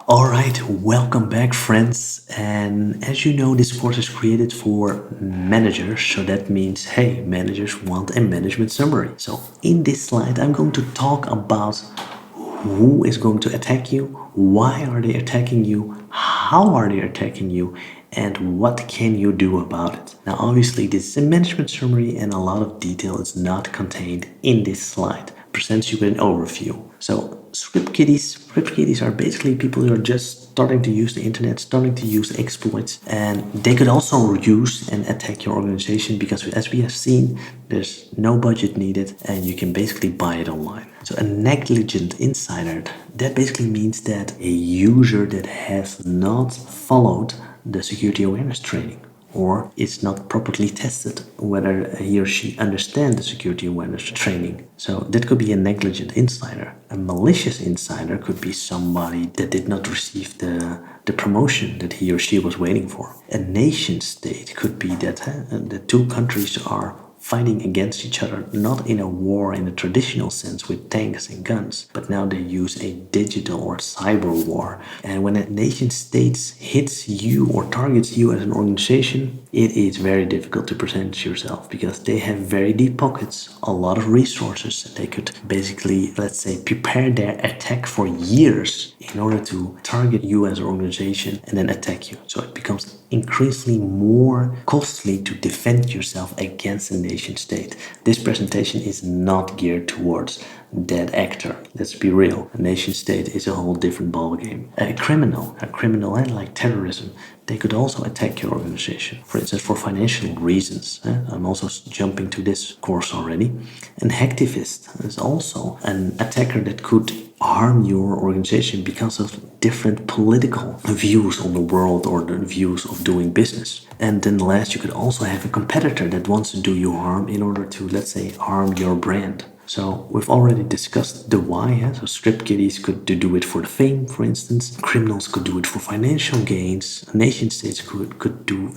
Alright, welcome back friends. And as you know, this course is created for managers. So that means, hey, managers want a management summary. So in this slide, I'm going to talk about who is going to attack you, why are they attacking you, how are they attacking you, and what can you do about it. Now, obviously, this is a management summary and a lot of detail is not contained in this slide. Presents you with an overview. So script kiddies are basically people who are just starting to use the internet, starting to use exploits, and they could also use and attack your organization because, as we have seen, there's no budget needed and you can basically buy it online. So a negligent insider, that basically means that a user that has not followed the security awareness training or it's not properly tested whether he or she understands the security awareness training. So that could be a negligent insider. A malicious insider could be somebody that did not receive the promotion that he or she was waiting for. A nation state could be that the two countries are fighting against each other, not in a war in a traditional sense with tanks and guns, but now they use a digital or cyber war. And when a nation state hits you or targets you as an organization, it is very difficult to present yourself because they have very deep pockets, a lot of resources, and they could basically, let's say, prepare their attack for years in order to target you as an organization and then attack you. So it becomes increasingly more costly to defend yourself against a nation state. This presentation is not geared towards that actor. Let's be real. A nation state is a whole different ballgame. A criminal and like terrorism, they could also attack your organization. For instance, for financial reasons. I'm also jumping to this course already. An hacktivist is also an attacker that could harm your organization because of different political views on the world or the views of doing business. And then last, you could also have a competitor that wants to do you harm in order to, let's say, harm your brand. So we've already discussed the why. So script kiddies could do it for the fame, for instance. Criminals could do it for financial gains. Nation states could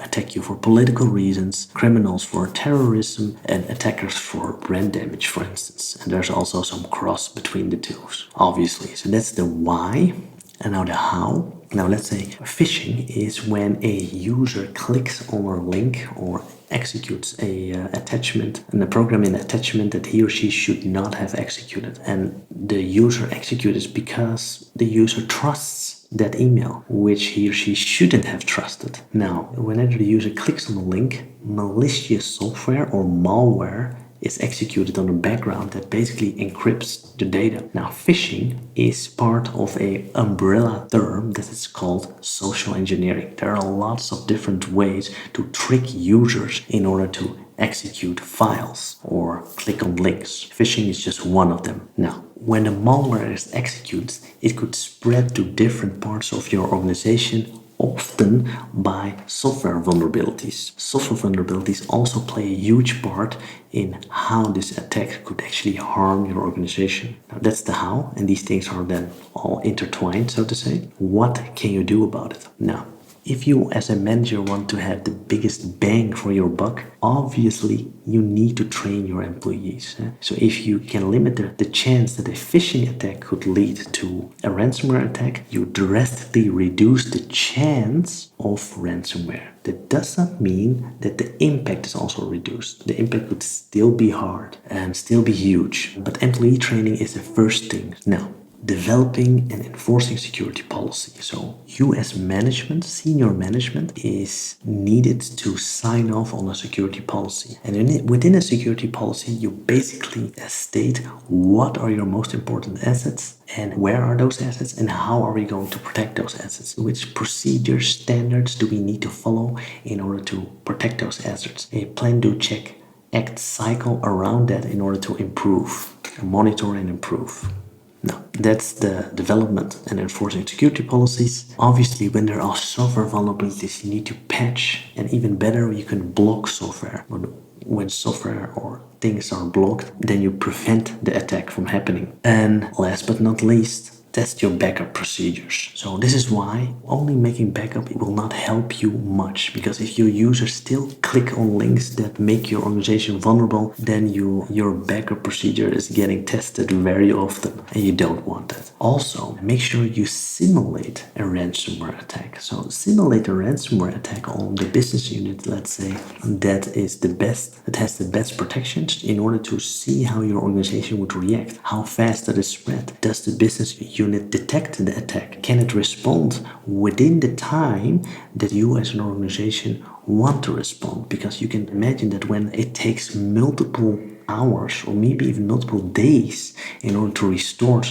attack you for political reasons. Criminals for terrorism and attackers for brand damage, for instance. And there's also some cross between the two, obviously. So that's the why. And now the how. Now let's say phishing is when a user clicks on a link or executes a attachment and a programming attachment that he or she should not have executed. And the user executes because the user trusts that email, which he or she shouldn't have trusted. Now, whenever the user clicks on the link, malicious software or malware is executed on the background that basically encrypts the data. Now, phishing is part of an umbrella term that is called social engineering. There are lots of different ways to trick users in order to execute files or click on links. Phishing is just one of them. Now, when a malware is executed, it could spread to different parts of your organization, often by software vulnerabilities. Software vulnerabilities also play a huge part in how this attack could actually harm your organization. Now that's the how, and these things are then all intertwined, so to say. What can you do about it? Now, if you as a manager want to have the biggest bang for your buck, obviously you need to train your employees. So if you can limit the chance that a phishing attack could lead to a ransomware attack, you drastically reduce the chance of ransomware. That does not mean that the impact is also reduced. The impact would still be hard and still be huge, but employee training is the first thing. Now, developing and enforcing security policy. So you as management, senior management, is needed to sign off on a security policy. And within a security policy, you basically state what are your most important assets and where are those assets and how are we going to protect those assets. Which procedures, standards do we need to follow in order to protect those assets. A plan, do, check, act cycle around that in order to improve, monitor and improve. Now, that's the development and enforcing security policies. Obviously, when there are software vulnerabilities, you need to patch, and even better, you can block software. When software or things are blocked, then you prevent the attack from happening. And last but not least, test your backup procedures. So this is why only making backup it will not help you much, because if your users still click on links that make your organization vulnerable, then your backup procedure is getting tested very often, and you don't want that. Also, make sure you simulate a ransomware attack. So simulate a ransomware attack on the business unit, let's say, that has the best protections, in order to see how your organization would react, how fast it is spread. Does the business unit detect the attack? Can it respond within the time that you as an organization want to respond? Because you can imagine that when it takes multiple hours or maybe even multiple days in order to restore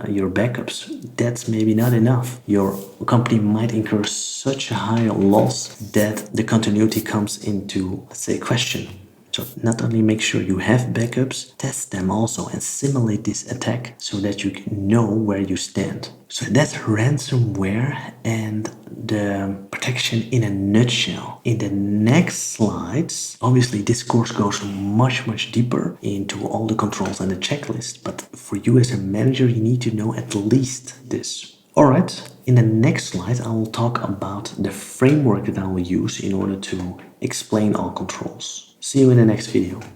your backups, that's maybe not enough. Your company might incur such a high loss that the continuity comes into, let's say, question. So not only make sure you have backups, test them also and simulate this attack so that you can know where you stand. So that's ransomware and the protection in a nutshell. In the next slides, obviously this course goes much deeper into all the controls and the checklist, but for you as a manager, you need to know at least this. Alright, in the next slide I will talk about the framework that I will use in order to explain all controls. See you in the next video.